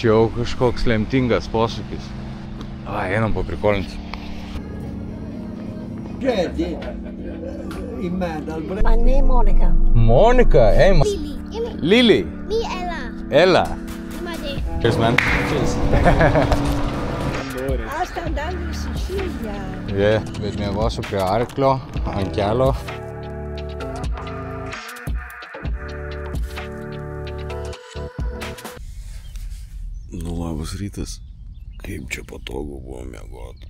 Čia jau kažkoks lemtingas posūkis. Einam paprikolinti. My name Monica. Monica, hey, Lily. Lily. Me, Ella. Ella. Madi. Cheers, man. Cheers. Aš ten dar Sicilija. Bet miegosiu prie arklio, ant kelio. Nu, labas rytas. Kaip čia patogu buvo miegoti.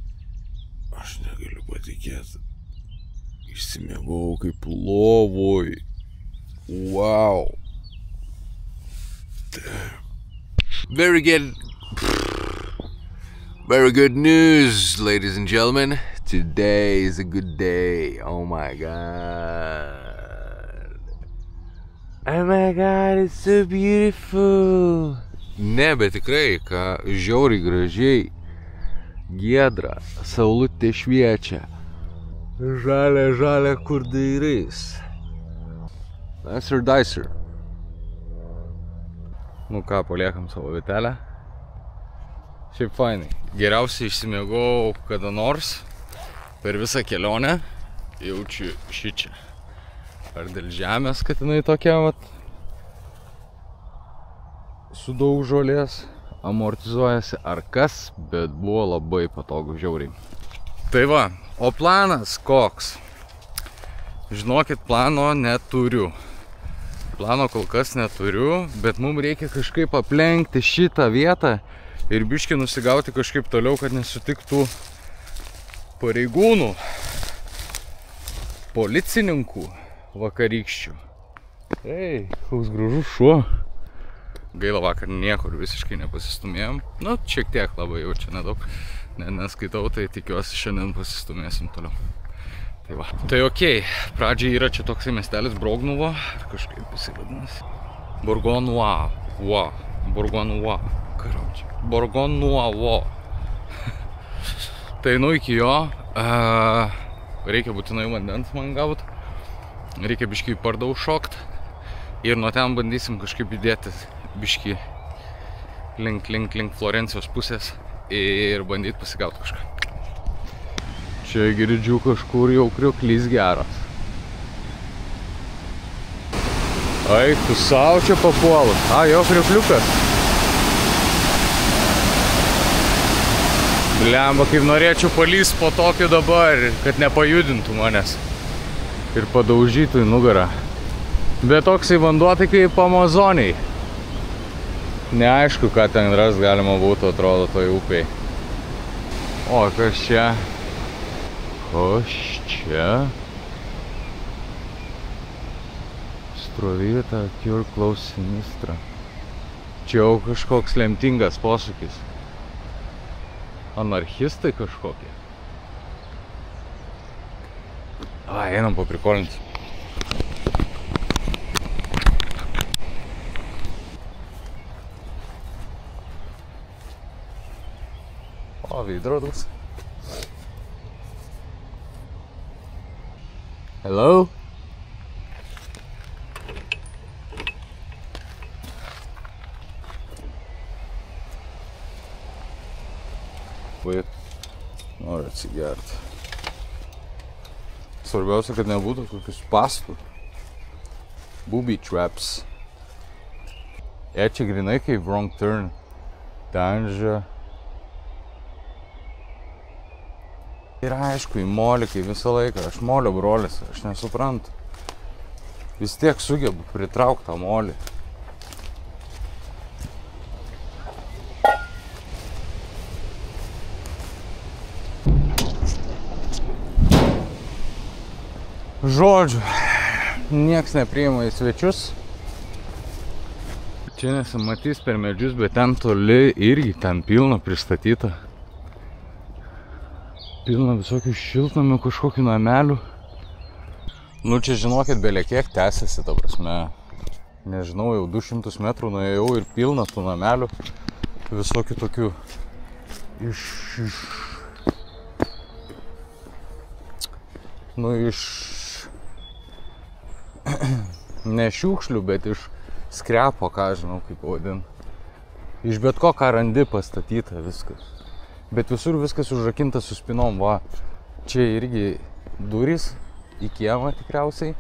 Aš negaliu patikėti. Išsimiegau kaip lovoj. Wow. Very good news, ladies and gentlemen. Today is a good day. Oh my god. Oh my god, it's so beautiful. Ne, bet tikrai, ką žiauriai gražiai. Giedra, saulutė šviečia. Žalia, kur dairais. Dicer. Nu ką, paliekam savo vietelę. Šiaip fainai. Geriausiai išsimiegau kada nors per visą kelionę. Jaučiu šičia. Ar dėl žemės, kad jinai tokia, vat, su daug žolės, amortizuojasi ar kas, bet buvo labai patogu, žiauriai. Tai va, o planas koks? Žinokit, plano neturiu. Plano kol kas neturiu, bet mums reikia kažkaip aplenkti šitą vietą ir biškį nusigauti kažkaip toliau, kad nesutiktų pareigūnų, policininkų vakarykščių. Ei, koks gražus šuo. Gaila, vakar niekur visiškai nepasistumėjom. Nu, šiek tiek labai jau čia nedaug. Neskaitau, tai tikiuosi šiandien pasistumėsim toliau. Tai va. Tai okei, pradžiai yra čia toksai miestelis Brognuvo. Kažkaip jisai vadinasi. Borgonuavo. Tai nu iki jo. Reikia būtinai vandens man gaut. Reikia biškį į pardą užšokt. Ir nuo ten bandysim kažkaip judėti biškį link Florencijos pusės ir bandyti pasigauti kažką. Čia girdžiu kažkur jau krioklys geras. Ai, tu savo čia papuolus. Jo kriokliukas. Blemba, kaip norėčiau palys po tokio dabar, kad nepajudintų manęs ir padaužytų į nugarą. Bet toksai vanduo tai kaip Amazoniai. Neaišku, ką ten ras galima būtų, atrodo, toj upiai. O, kas čia? Kas čia? Strovieta Cure Close Sinistra. Čia jau kažkoks lemtingas posūkis. Anarchistai kažkokie. Einam paprikolinti. O, veidrodus. Hello? Wait. Noriu atsigerti. Svarbiausia, kad nebūtų kokius spastų. Booby traps. Čia grinai kaip wrong turn. Danžia. Ir aišku, į molį kaip visą laiką. Aš molio brolis, aš nesuprantu. Vis tiek sugebu pritraukti tą molį. Žodžiu, nieks nepriima į svečius. Čia nesimatys per medžius, bet ten toli irgi ten pilna pristatyta. Pilna visokių šiltnamių, kažkokių namelių. Nu čia žinokit, belekiek tęsiasi, ta prasme. Nežinau, jau 200 metrų nuėjau ir pilna tų namelių. Visokių tokių ne šiukšlių, bet iš skrepo, ką žinau, kaip pavadint. Iš bet ko, ką randi, pastatyta viskas. Bet visur viskas užrakinta su spinom, va. Čia irgi durys į kiemą tikriausiai.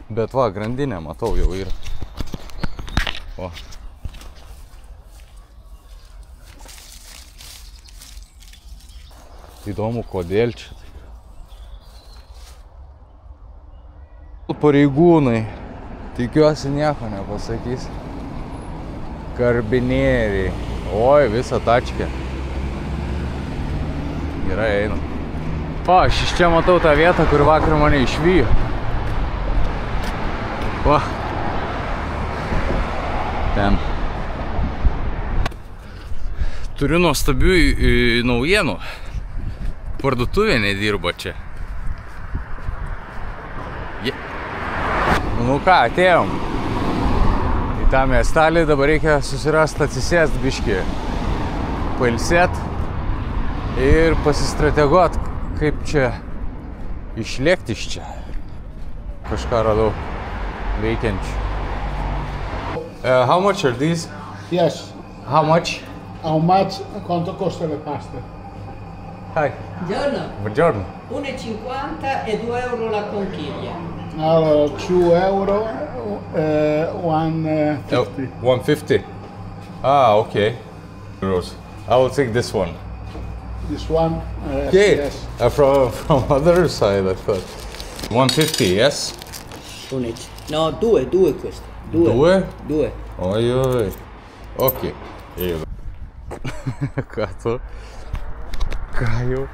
Bet va, grandinė, matau, jau yra. O. Įdomu, kodėl čia. Pareigūnai. Tikiuosi nieko nepasakys. Karbinieriai. Oi, visą tačkę. Gerai, einu. O, aš iš čia matau tą vietą, kur vakar mane išvijo. Va. Ten. Turiu nuostabių naujienų. Parduotuvė nedirba čia. Nu ką, atėjom. Į tą miestelį dabar reikia susirasti, atsisėst biškį. Pailsėt. Ir pasistrateguot, kaip čia išlėkti iš čia. Kažką radau veikiančių. How much are these? Yes. How much? How much? Quanto costa le paste? Hi. Buongiorno, Buongiorno. 1,50 e 2 euro la conchiglia. Allora, 2 euro, 150. 150. Ah, okay. Euros. I will take this one. This one? Okay. Yes. From other side, I thought. 150, yes? No, due queste. Due? Due. Oi, oi. Ok. Ką tu? Ką jau?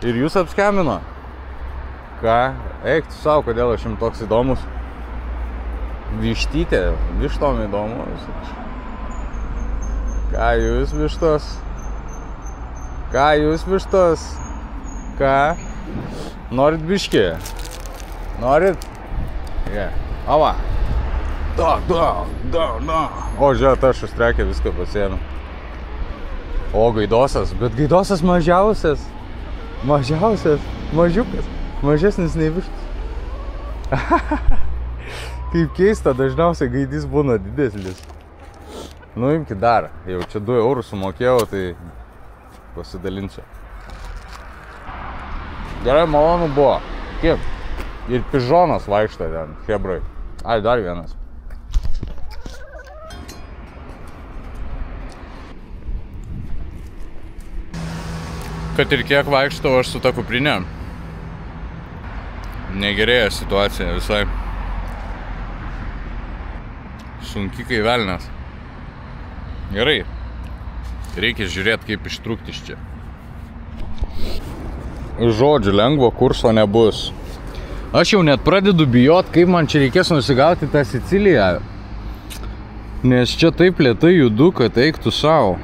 Ir jūs apskemino? Ką? Eik tu savo, kodėl aš jums toks įdomus? Vištytė, vištom įdomus. Ką jūs vištos? Ką jūs vištos? Ką? Norit biškį? Norit? Yeah. Ava. Da. O, žiūrėt, aš užtrekę viską pasiėmiau. O, gaidosas. Bet gaidosas mažiausias. Mažiausias. Mažiukas. Mažesnis nei vištas. Kaip keista, dažniausiai gaidys būna didesnis. Nu, imkit dar. Jau čia 2 eurus sumokėjau, tai pasidalinsiu. Gerai, malonu buvo. Kaip? Ir pižonas vaikšto ten, hebrai. Ai, dar vienas. Kad ir kiek vaikštau aš su ta kuprinė, negerėja situacija visai. Sunki kai velnias. Gerai. Reikia žiūrėti, kaip ištrūkti iš čia. Žodžiu, lengvo kurso nebus. Aš jau net pradedu bijot, kaip man čia reikės nusigauti tą Siciliją. Nes čia taip lėtai judu, kad eiktų savo.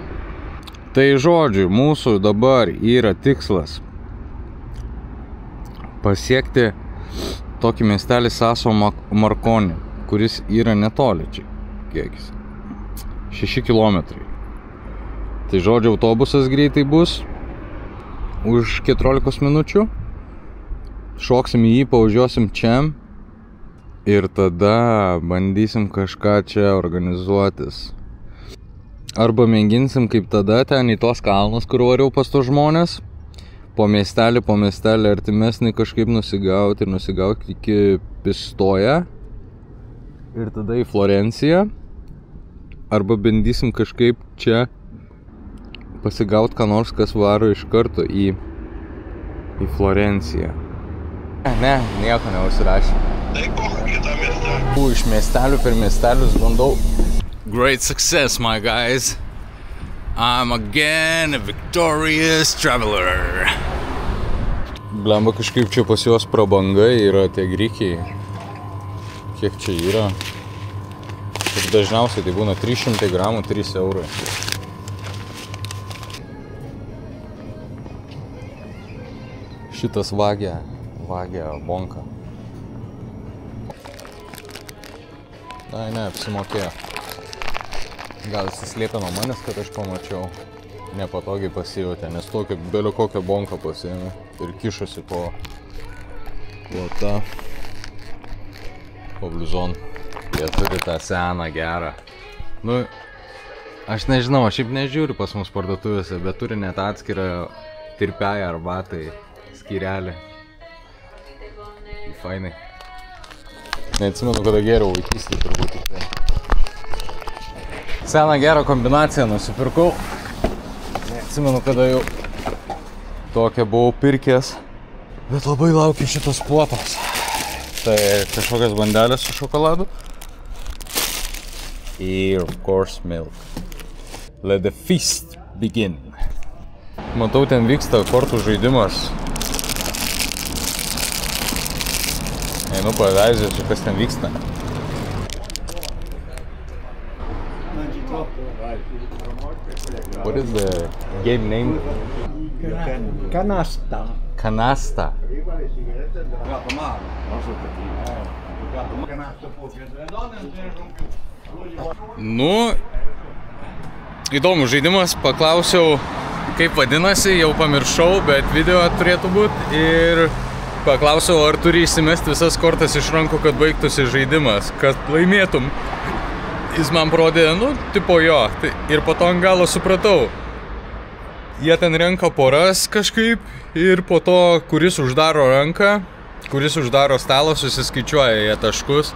Tai žodžiu, mūsų dabar yra tikslas pasiekti tokį miestelį Sasso Marconi, kuris yra netoli čia. Kiekis? 6 kilometrai. Tai žodžiu, autobusas greitai bus už 14 minučių. Šoksim į jį, paužiuosim čia ir tada bandysim kažką čia organizuotis. Arba mėginsim kaip tada ten į tos kalnus, kur variau pas tos žmonės, po miestelį artimesnį kažkaip nusigauti iki Pistoja ir tada į Florenciją. Arba bandysim kažkaip čia pasigauti ką nors, kas varo iš karto į Florenciją. Ne, nieko neužsirašė. Iš miestelių per miestelius bandau. Great success, my guys. I'm again a victorious traveler. Blemba, kažkaip čia pas juos prabanga yra tie grikiai. Kiek čia yra? Ir dažniausiai tai būna 300 gramų, 3 eurai. Šitas vagia bonka. Ne, apsimokėjo. Gal įsislėpė nuo manęs, kad aš pamačiau. Nepatogiai pasijautė, nes tokia belio kokią bonką pasiėmė ir kišosi po bliuzon. Jie turi tą seną gerą Nu, aš nežinau, aš šiaip nežiūriu pas mus parduotuvėse, bet turi net atskirą tirpiąją arbatai skyrelį. Fainai. Neatsimenu, kada geriau vaikystėje turbūt tik tai. Seną gerą kombinaciją nusipirkau. Neatsimenu, kada jau tokią buvau pirkęs. Bet labai laukiu šitos puotos. Tai kažkokias bandelės su šokoladu. Ir, of course, milk. Let the feast begin. Matau, ten vyksta kortų žaidimas. Einu paveizėsiu, kas ten vyksta. What is the game name? Canasta. Canasta. Nu, įdomus žaidimas, paklausiau, kaip vadinasi, jau pamiršau, bet video turėtų būti ir paklausiau, ar turi įsimesti visas kortas iš rankų, kad baigtųsi žaidimas, kad laimėtum. Jis man parodė, nu, tipo jo, ir po to ant galo supratau. Jie ten renka poras kažkaip ir po to, kuris uždaro ranką, kuris uždaro stalą, susiskaičiuoja jie taškus.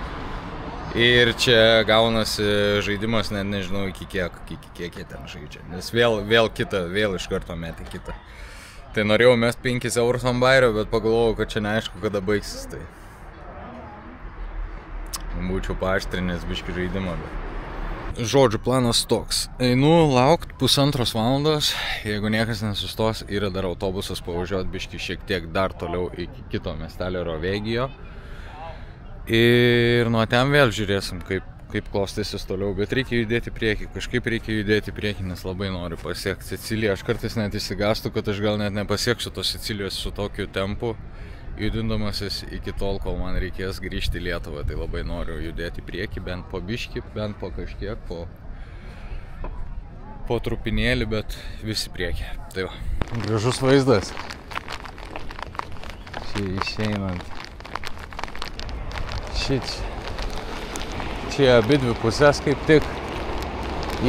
Ir čia gaunasi žaidimas, net nežinau iki kiek jie ten žaidžia. Nes vėl kitą, vėl iš karto metė kitą. Tai norėjau mest 5 eurus ant bairio, bet pagalvojau, kad čia neaišku, kada baigsis. Tai būčiau paaštrinęs biškį žaidimą. Žodžiu, planas toks. Einu laukt 1,5 valandos. Jeigu niekas nesustos, yra dar autobusas pavažiuoti biškį šiek tiek dar toliau iki kito miestelio Rovėgijo. Ir nuo ten vėl žiūrėsim, kaip klostysis toliau, bet reikia judėti priekį, kažkaip reikia judėti priekį, nes labai noriu pasiekti Siciliją. Aš kartais net įsigastu, kad aš gal net nepasieksiu tos Sicilijos su tokiu tempu, judindamasis iki tol, kol man reikės grįžti į Lietuvą. Tai labai noriu judėti priekį, bent po biškį, bent po kažkiek, po trupinėlį, bet visi priekį. Tai va. Gražus vaizdas. Čia išeinant. Čia abi dvi pusės kaip tik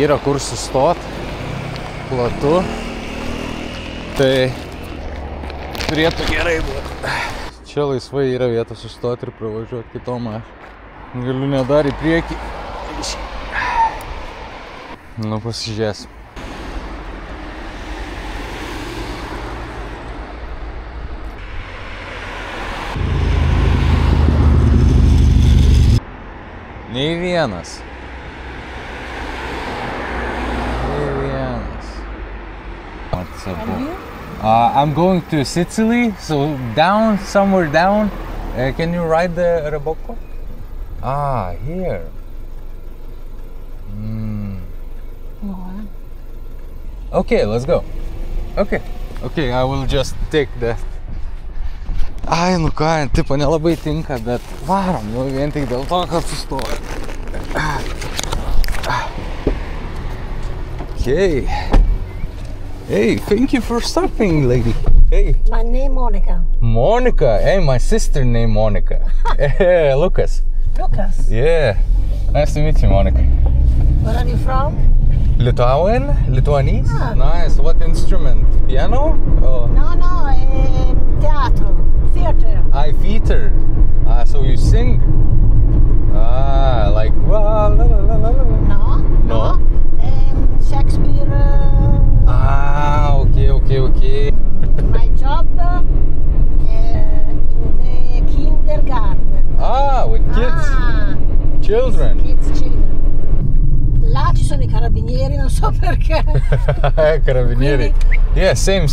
yra kur sustot, platu, tai turėtų gerai būti. Čia laisvai yra vieta sustoti ir pravažiuoti kitom. Galiu nedar į priekį. Nu, pasižiūrėsim. Nei vienas. I'm going to Sicily, so down, somewhere down. Can you ride the Rebocco? Ah, here. Okay, let's go. Okay, I will just take that. Ai, nu ką, tipo nelabai tinka, bet varom, nu vien tik dėl to, kad sustoju. Okay. Hey, thank you for stopping, lady. Hey. My name Monica. Monica? Hey, my sister named Monica. Lucas. Lucas. Yeah. Nice to meet you, Monica. Where are you from? Lithuanian? Lithuanese? Ah. Nice. What instrument? Piano? Oh. No, teatro. Theater. Theater. So you sing? Like la la la la la. No. Shakespeare. Okay. My job in the kindergarten. With kids. Children. Là ci sono I carabinieri, non so perché. Carabinieri. Yeah, same.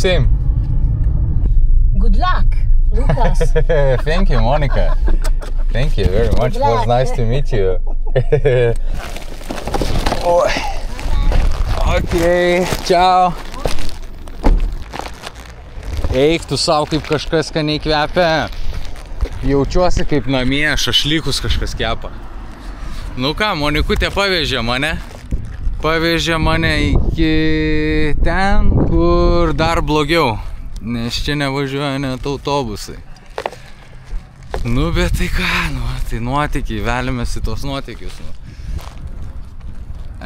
Good luck, Lucas. Thank you, Monica. Thank you very much. It was nice to meet you. Okay, ciao. Eik tu savo, kaip kažkas skaniai kvepia. Jaučiuosi kaip namie, šašlykus kažkas kepa. Nu ką, Monikutė pavežė mane. Pavežė mane iki ten, kur dar blogiau. Nes čia nevažiuoja net autobusai. Nu, bet tai ką, tai nuotykiai, velimės į tos nuotykius.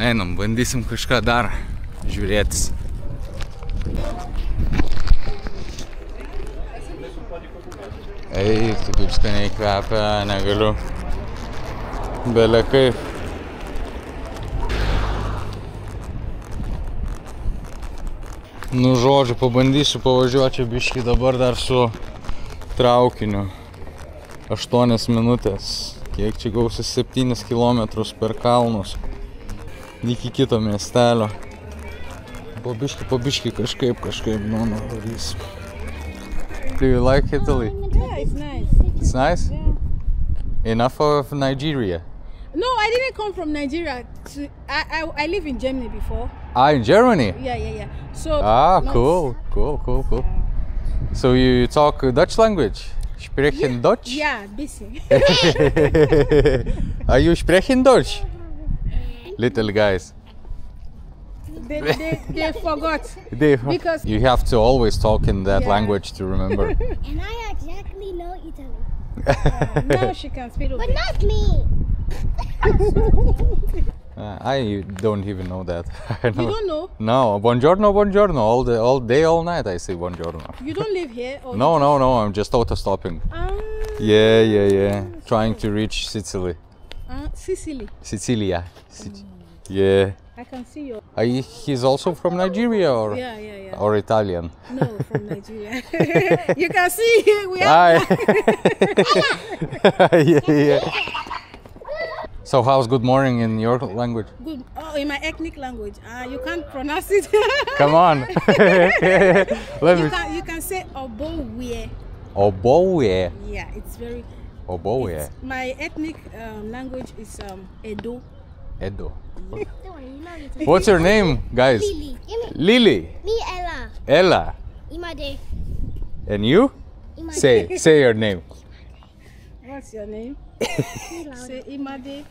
Einam, bandysim kažką dar žiūrėtis. Ei, tu kaip skaniai kvepia, negaliu. Bele kaip. Nu, žodžiu, pabandysiu pavažiuoti biškį dabar dar su traukiniu. 8 minutės. Kiek čia gausi 7 kilometrus per kalnus. Iki kito miestelio. Po biškį kažkaip, nu, varys. Do you like Italy? Yeah, it's nice. It's nice? Yeah. Enough of Nigeria? No, I didn't come from Nigeria. I live in Germany before. Ah, in Germany? Yeah. So. Ah, not- cool. So you talk Dutch language? Sprechen Deutsch? Yeah, busy. Are you sprechen Deutsch? Little guys. they forgot. Because- You have to always talk in that Yeah. language to remember. And I exactly know Italy. Now she can speak. But not me. I don't even know that. You don't know? No, buongiorno. All day, all night I say buongiorno. You don't live here? Or No, I'm just auto-stopping. Yeah. Trying to reach Sicily. Sicily. Sicilia. Yeah. I can see you. He's also from Nigeria or Yeah. or Italian? No, from Nigeria. You can see we have. Hi. Yeah. So how's good morning in your language? Good. Oh, in my ethnic language. You can't pronounce it. Come on. Let me. You can say oboe. Oboe. Yeah, it's very. Oboe. My ethnic language is Edo. Edo. Don't worry, you know Italy. What's your name, guys? Lily. Lily. Me, Ella. Ella. Imade. And you? Imade. Say your name. What's your name? Say Imade.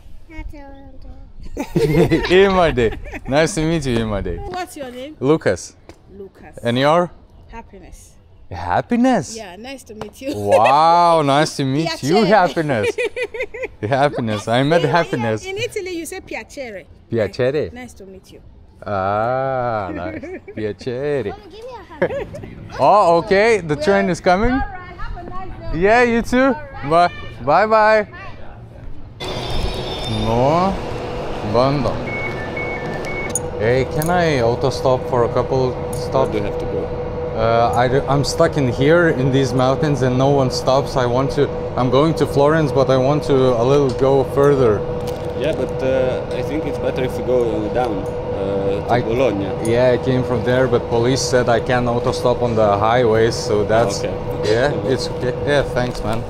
Imade. Nice to meet you, Imade. What's your name? Lucas. Lucas. And your? Happiness. Happiness. Yeah, nice to meet you. Wow, nice to meet you, Piacere. Happiness. Happiness. I met Happiness. In Italy, you say piacere. Piacere. Nice to meet you. Ah, nice. Piacere. Give me a hug. Oh, okay. The train is coming. All right, have a nice day. Yeah, you too. Bye. No, banda. Hey, can I auto stop for a couple stops? Do you have to go? I'm stuck in here in these mountains and no one stops. I'm going to Florence, but I want to a little go further. Yeah, but I think it's better if you go down to Bologna. Yeah, I came from there, but police said I can't auto stop on the highways, so that's Okay. Yeah, it's okay. Yeah, thanks, man.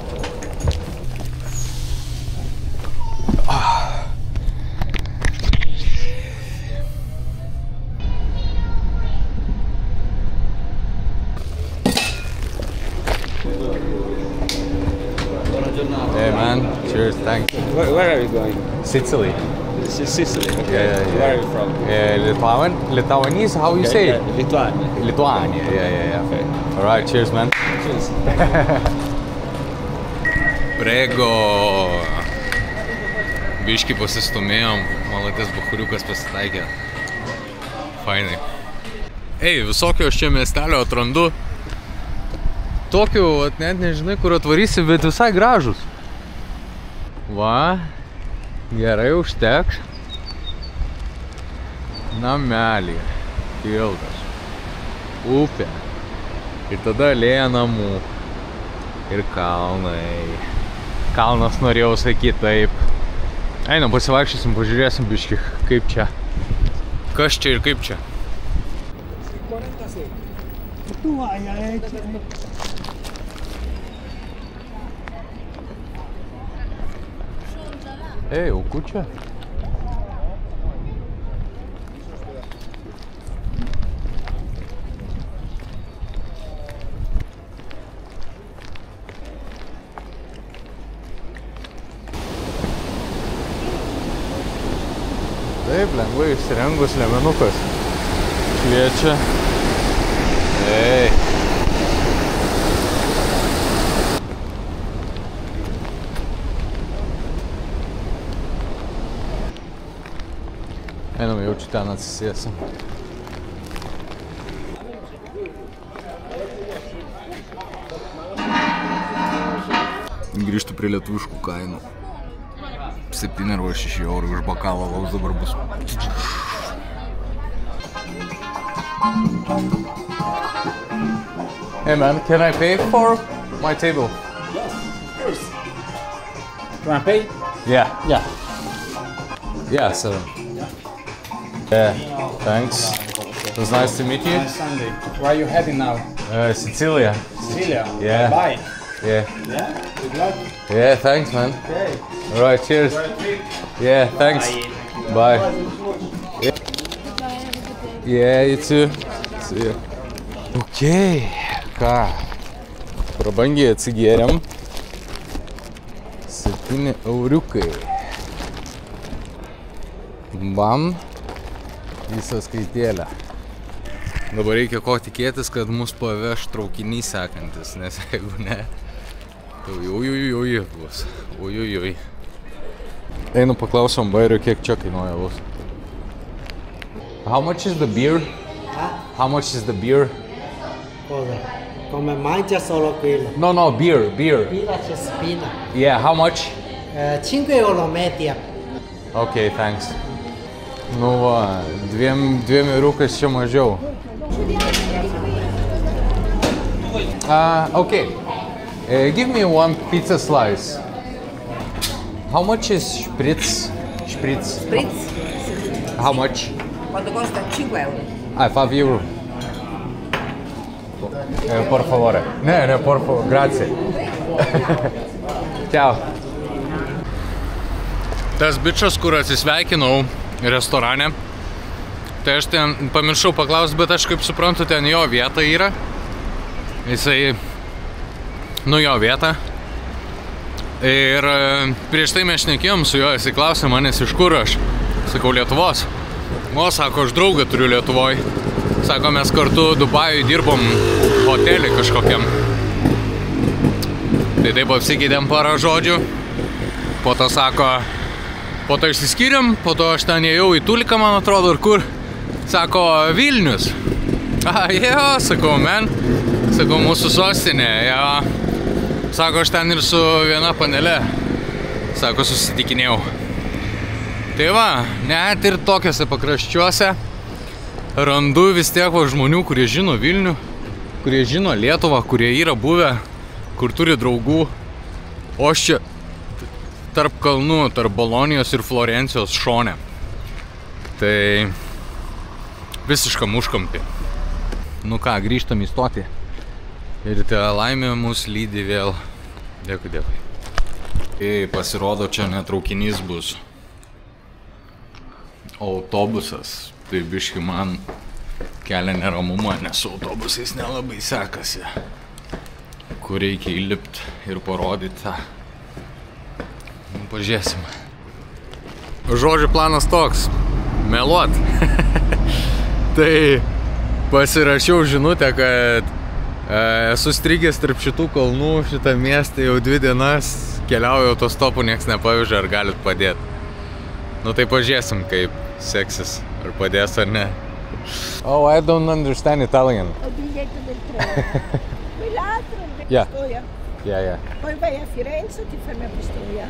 Hey man, cheers, thanks. Where are you going? Sicily. Sicily. Okay. Yeah. Where are you from? Lithuanians, how you say it? Lithuania. Lithuania, yeah. Okay. Alright, cheers man. Cheers. Prego. Biškį pasistumėjom, malatės buchuriukas pasitaikė. Fainai. Ei, visokio aš čia miestelio atrandu. Tokių, net nežinai, kur atvarysi, bet visai gražus. Va, gerai užteks. Namelį, tiltas, upė. Ir tada alėja namų. Ir kalnai. Kalnas norėjau sakyti taip. Einam, pasivaikščiosim, pažiūrėsim biškį, kaip čia. Kas čia ir kaip čia. Ei, jauku čia. Taip, lengvai išsirengus liemenukas. Šviečia. Ei. Einam stočių ten atsisėsim. Grįžtu prie lietuviškų kainų. 7 arba 6 eurų už bokalą alaus dabar bus. Hey man, can I pay for my table? Yes, of course. You want to pay? Yeah. Yeah. Yeah, 7. Yeah, thanks. It was nice to meet you. Sunday. Where are you heading now? Sicilia. Sicilia. Yeah. Bye. Yeah. Yeah. Good luck. Yeah, thanks man. Okay. Alright, cheers. Yeah, thanks. Bye. Yeah, you too. See you. Okay. Ką? Prabangiai atsigėrėm. 7 euriukai. Bam. Visą skaitėlę. Dabar reikia ko tikėtis, kad mus paveš traukinys sekantis, nes jeigu ne, tai ujujujui bus. Ujujui. Einu paklausom bairio, kiek čia kainuoja bus. How much is the beer? How much is the beer? Cosa? Come mangia solo quello? No, beer. Spina c'è spina. Yeah, how much? 5 euro media. Okay, thanks. Nu va, 2 euriukas čia mažiau. Okay. Give me 1 pizza slice. How much is spritz? Spritz. How much? Quanto costa? 5 euro. 5 euro. Por favore. Ne, por favore. Grazie. Ciao. Tas bičas, kur atsisveikinau restorane, tai aš ten pamiršau paklausti, bet aš kaip suprantu, ten jo vieta yra. Jisai, jo vieta. Ir prieš tai mes šnekėjom su juo, jisai klausė manęs, iš kur aš. Sakau, Lietuvos. O, sako, aš draugą turiu Lietuvoj. Sako, mes kartu Dubajui dirbom hotelį kažkokiam. Tai taip apsikeitėm porą žodžių. Po to sako, po to išsiskyrėm, po to aš ten ėjau į Tuliką, man atrodo, ir kur. Sako, Vilnius. Jo, sakau, men. Sakau, mūsų sostinė, jo. Sako, aš ten ir su viena panelė. Sako, susitikinėjau. Tai va, net ir tokiuose pakraščiuose randu vis tiek žmonių, kurie žino Vilnių, kurie žino Lietuvą, kurie yra buvę, kur turi draugų. O aš čia tarp kalnų, tarp Bolonijos ir Florencijos šone. Tai visiškam užkampį. Nu ką, grįžtam į stotį. Ir ta laimė mus lydi vėl. Dėkui. Pasirodo, čia ne traukinys bus. Autobusas. Tai biški man kelia neramumą, nes su autobusais nelabai sekasi. Kur reikia įlipti ir parodyti tą. Pažiūrėsim. Žodžiu, planas toks. Meluot. Tai pasirašiau žinutę, kad esu strigęs tarp šitų kalnų, šitą miestą jau 2 dienas, keliauju autostopu, nieks nepavyzdžia, ar galit padėti. Nu tai pažiūrėsim, kaip seksis, ar padės ar ne. Oh, I don't understand Italian. Il biglietto del treno. Quell'altro in Yeah. Pistoia. Yeah. Poi vai a Firenze e ti fermi a Pistoia.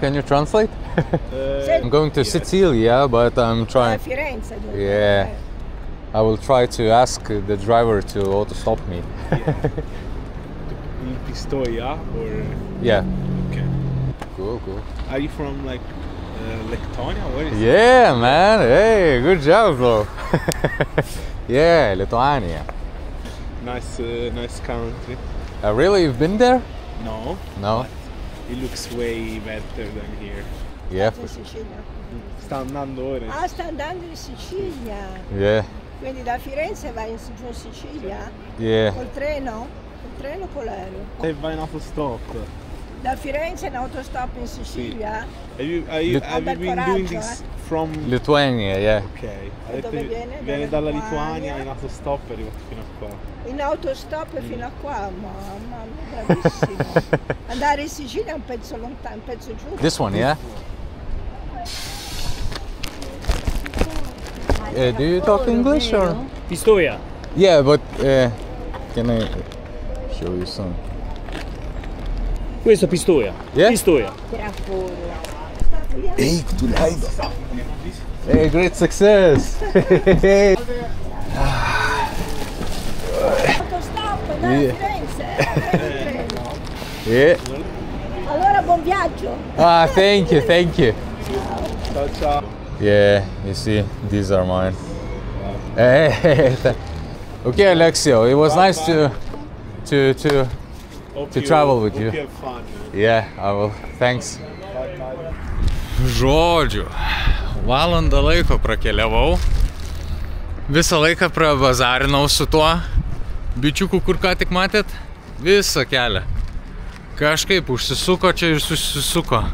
Can you translate? I'm going to Sicilia, but I'm Vai a trying. Firenze. dove Yeah. vai. I will try to ask the driver to auto-stop me. In Pistoia or? Yeah. Okay. Cool. Are you from like Lithuania? Where is Yeah, man. Hey, good job, bro. Yeah, Lithuania. Nice country. Really? You've been there? No. No? It looks way better than here. Yeah. In Sicilia. Sta andando ora. Ah, sta andando in Sicilia. Yeah. Quindi da Firenze vai in giù in Sicilia? Yeah. Col treno? Col treno o con l'aereo? E vai in autostop. Da Firenze in autostop in Sicilia? Have you been doing this from Lithuania, yeah. Ok. E dove viene? Viene dalla Lituania Lituania. in autostop e arriva fino a qua. In autostop fino a qua, mamma mia, bravissimo. Andare in Sicilia è un pezzo lontano, un pezzo giù. This one, yeah? do you talk English or? Pistoia. Yeah, but can I show you some? Questo è Pistoia. Yeah? Pistoia. Hey, tu leido. Hey, great success. Autostop da Firenze. Yeah. Allora buon viaggio. Ah, thank you, thank you. Ciao, ciao. Yeah, you see, these are mine. Okay, Alexio, it was nice to travel with you. Hope you have fun. Yeah, I will. Thanks. Žodžiu, valandą laiko prakeliavau. Visą laiką prabazarinau su tuo bičiuku, kur ką tik matėt. Visą kelią. Kažkaip užsisuko čia ir susisuko.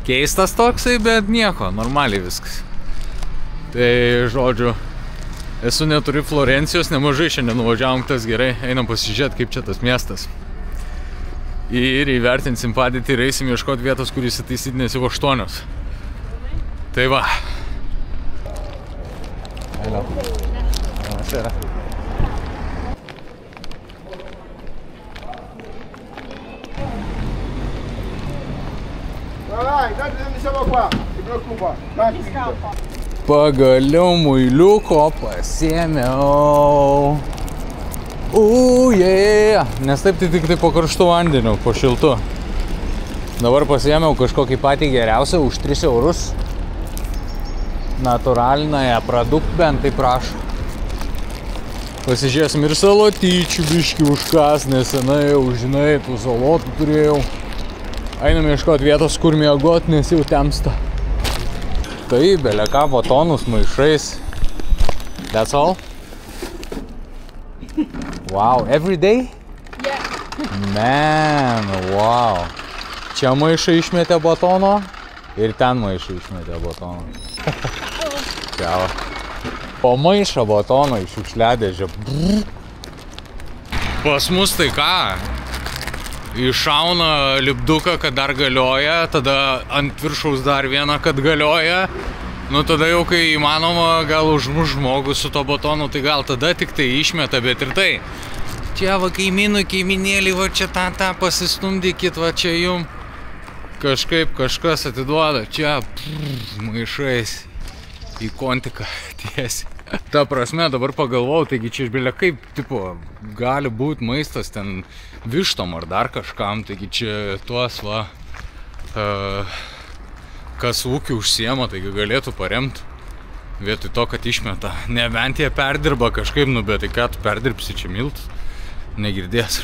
Keistas toksai, bet nieko, normaliai viskas. Tai, žodžiu, esu neturi Florencijos, nemažai šiandien nuvažiavom, tas gerai. Einam pasižiūrėti, kaip čia tas miestas. Ir įvertinsim padėtį ir eisim ieškoti vietos, kur įsitaisyti, nes jau 8. Tai va. Hello. Buonasera. Pagaliau muiliuko pasiėmiau. Yeah. Nes taip tai tik po karštų vandeniu, po šiltu. Dabar pasiėmiau kažkokį patį geriausią už 3 eurus. Natūralinąją produktą bent tai prašo. Pasižiūrėsim ir salotyčių biškį užkas, nes senai jau, žinai, tų salotų turėjau. Einam ieškoti vietos, kur miegot, nes jau temsta. Tai beleką batonus maišais. That's all? Wow, every day? Yeah. Man, wow. Čia maišą išmetė batono ir ten maišą išmetė batono. Čiau. Po maišą batono iš šiukšliadėžę. Pas mus tai ką? Iššauna lipduką, kad dar galioja, tada ant viršaus dar vieną, kad galioja. Nu tada jau kai įmanoma gal užmuš žmogų su to batonu, tai gal tada tik tai išmeta, bet ir tai. Čia va kaiminėlį, va čia tą pasistumdykit, va čia jum. Kažkaip kažkas atiduoda, čia maišais į kontiką tiesiai. Ta prasme, dabar pagalvojau, taigi čia išbėlė kaip, tipo, gali būti maistas ten vištom ar dar kažkam, taigi čia tuos, va, kas ūkių užsiema, taigi galėtų paremti, vietoj to, kad išmeta. Nebent jie perdirba kažkaip, nu, bet tai ką tu perdirbsi čia miltus, negirdės.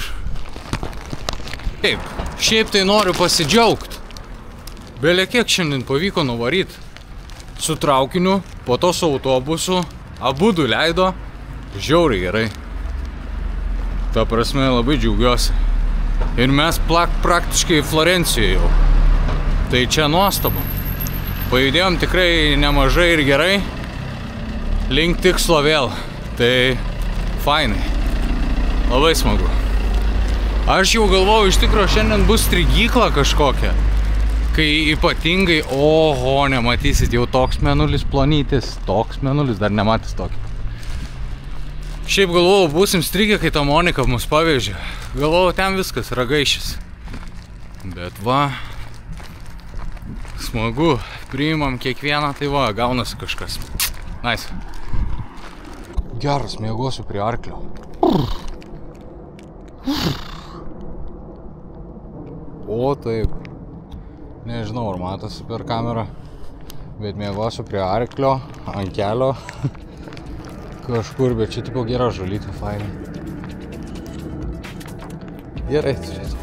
Taip, šiaip tai noriu pasidžiaugt. Bele kiek šiandien pavyko nuvaryti su traukiniu, po to su autobusu. Abudu leido, žiauriai gerai. Ta prasme, labai džiaugiuosi. Ir mes praktiškai Florencijoje jau. Tai čia nuostabu. Pajudėjom tikrai nemažai ir gerai. Link tikslo vėl. Tai fainai. Labai smagu. Aš jau galvojau, iš tikro šiandien bus strigykla kažkokia. Kai ypatingai, oho, nematysit, jau toks menulis plonytis, toks menulis, dar nematys tokį. Šiaip galvojau, būsim strigę, kai ta Monika mus pavežė. Galvojau, ten viskas, ragaišis. Bet va, smagu, priimam kiekvieną, tai va, gaunasi kažkas. Nice. Geras, miegosiu prie arklio. O taip. Nežinau, ar matosi per kamerą, bet miegosiu prie arklio, ant kelio, kažkur, bet čia tipo gera žalytė, fainai. Gerai turėtų.